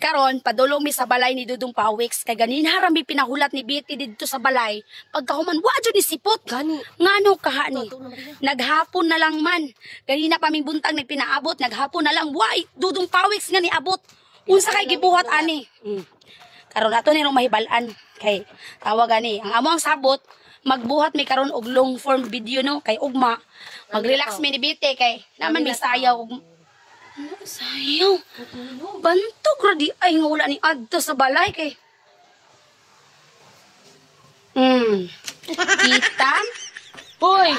karon padulong mi sa balay ni Dudong Pawiks kay ganin harami pinahulat ni Betty didto sa balay. Pagkahuman wa jud ni sipot. Gani. Ngano kaha ni? Naghapon na lang man. Ganina pa ming buntag nagpinaabot, naghapon na lang wa Dudong Pawiks nga niabot. Unsa kay gibuhat ani? Karon ato ni mahibal-an kay tawag ani ang among sabot magbuhat mi karon og long form video no kay ugma mag-relax mi ni Betty kay naman mi sayaw og sayaw. Bantog ra di ay nga wala ni adto sa balay kay. Kita? Hoy.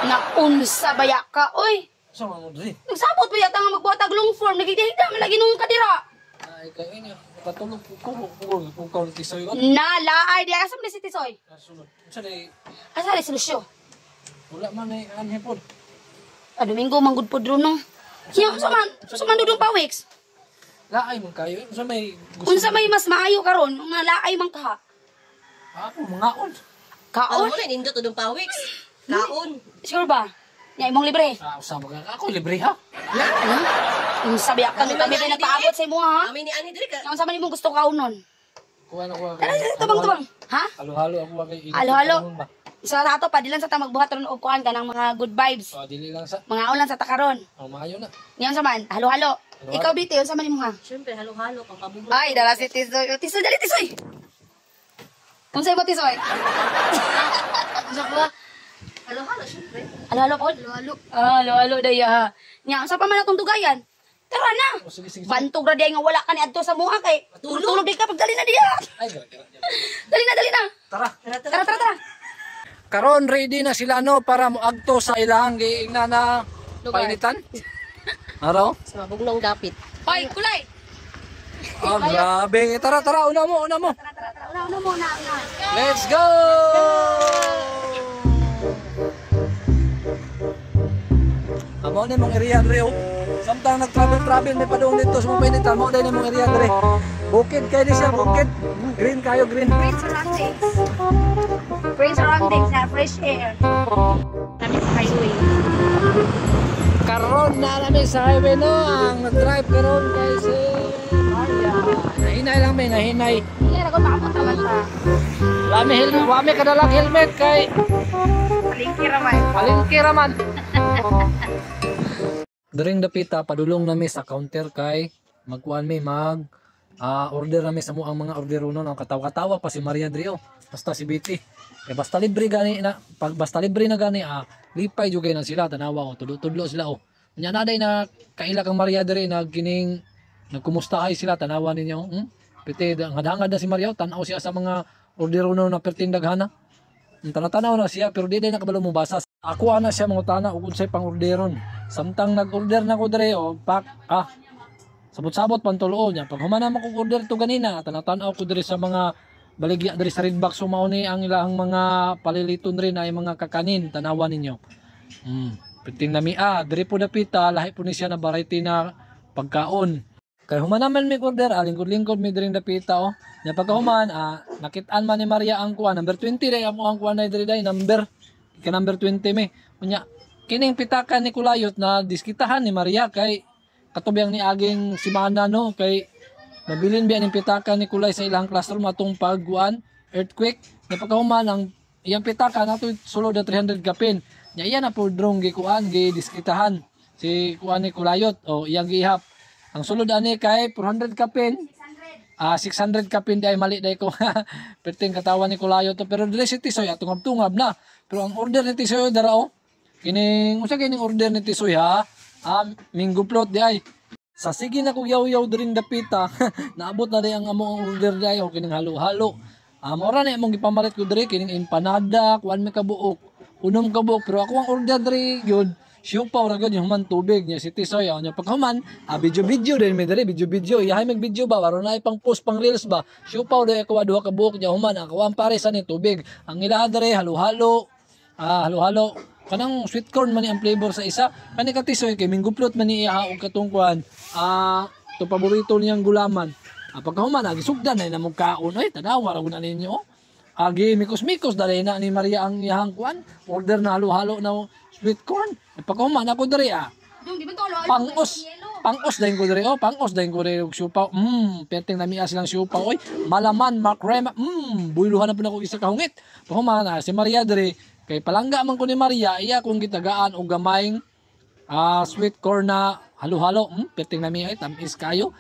Naunsa baya ka oy? Sama mo diri. Nagsabot ba yata nga magbuhat og long form nagigihida man lagi nung kadira. Ay kayo niya. Patulog ko ko tisoy ko. Nalaay di asam ni si Tisoy. Sunod. Sa day Asa ni solusyon? wala man ay anhipod. Domingo manggod pod ro no. Siya sa man Dudong Pawiks. Laay man kayo. Sa may Unsa may mas maayo karon nga laay man ka? ako mangaon. Kaon? Ano na nindot Dudong Pawiks? Kaon. Sure ba? Nya imong libre. Sa usama ka ako libre ha. Yung sabi kami kami din nagpaabot sa imo ha. Amin ni ani diri ka. Yung sa man imong gusto kaunon. Kuha na ko. Tabang. Ha? Halo-halo ako kay. Halo-halo. Isa sa ato padilan sa ta magbuhat ron og kuan kanang mga good vibes. So dili lang sa Mga ulan sa takaron. maayo na. Niyan sa man, halo-halo. Ikaw biti, unsa man imong ha? Syempre halo-halo pang pabubuhay. Ay, dala si Tisoy. O, Tisoy, dali Tisoy. Unsa mo Tisoy? Unsa ko? Halo-halo syempre. Halo-halo po? Halo-halo. Halo-halo daya. Nya, unsa pa man atong dugayan? Tara na. O sige. Bantog ra diay nga wala ka ni adto sa mua kay tulog di ka pagdali na diya. Ay gara. Dali na. Tara. Tara. Karon ready na sila no para moagto sa ilang giingna na painitan. Araw? Sa mabugnong dapit. Hoy, kulay. Oh, grabe. Tara, una mo. Tara. Una mo na. Let's go! Amo ni mong area dre oh. Samtang nag-travel may padung dito sa mga painitan mo dai ni mong area dre. Bukid kay di siya, bukid. Green kayo, green. Green surroundings. Green surroundings na fresh air. Kami sa highway. Karon na namin sa highway no, ang nag-drive karon kay si Maria. Nahinay lang may nahinay. Iya, ako maabot naman sa Wami kadalang helmet kay palingki raman. During dapita padulong nami sa counter kay magkuan mi order nami sa ang mga order uno ang katawa-katawa pa si Maria Drio basta si Betty kay basta libre gani na pag basta libre na gani lipay jugay na sila tanawa ko tudlo sila nya naday na kaila kang Maria Dre nagkining nagkumustahay sila tanawa ninyo piti ngad-ngad na si Maria tan-aw siya sa mga order uno na perting daghana tanaw na siya pero di day nakabalo mo basa ako ana siya mga tana ug unsay pang orderon samtang nag-order na ko dre pak sabot-sabot pantulo niya pag humana mo kog order to ganina tan-aw ko dre sa mga baligya dre sa red box mao ni ang ilang mga paliliton rin ay mga kakanin tanawan ninyo piting nami dre po dapita lahi po ni siya na variety na pagkaon kay humana man mi order lingkod-lingkod mi dre dapita nya pagkahuman nakit-an man ni Maria ang kuan number 20 day amo ang kuan dre day number 20 mi unya kining pitakan ni Kulayot na diskitahan ni Maria kay katubang ni aging simana no kay nabilin biya ning pitakan ni Kulay sa ilang classroom atong pagguan earthquake na pagkahuman ang iyang pitakan nato sulod na 300 kapin nya iya na po drong gikuan gi diskitahan si kuan ni Kulayot iyang gihap ang sulod ani kay 400 kapin 600 kapin di ay mali day ko perting katawan ni Kulayot pero dili si Tisoy tungab-tungab na pero ang order ni Tisoy darao kining usa kining order ni Tisoy minggo plot di ay sa sige na kog yaw-yaw diring dapita naabot na day ang among order di ay kining halo-halo mora na imong gipamalit ko diri kining empanada kuan mi kabuok unom kabuok pero ako ang order diri gyud siupaw ra gyud yung human tubig niya si Tisoy nya paghuman video din mi diri video ihay mag video ba aron na pang post pang reels ba siupaw diri ako duha ka buok nya human ako ang pare sa ni tubig ang ila diri halo-halo kanang sweet corn man ni ang flavor sa isa kani ka Tisoy kay mingguplot man ni iya og katungkuan to paborito niyang gulaman pagkahuman gisugdan na namong kaon ay tanawa ra guna ninyo agi mikos dali na ni Maria ang iyang kuan order na halo-halo na sweet corn pagkahuman ako diri Di ba to pangos pangos dahin ko diri, pangos dahin ko diri og siupaw. Perting nami silang siupaw, oy. Malaman, makrema, buyluhan na po na ko isa ka hungit. Pahuman na si Maria diri, kay palangga man ko ni Maria, iya kung gitagaan og gamayng sweet corn na halo-halo. Perting nami ay tamis kayo.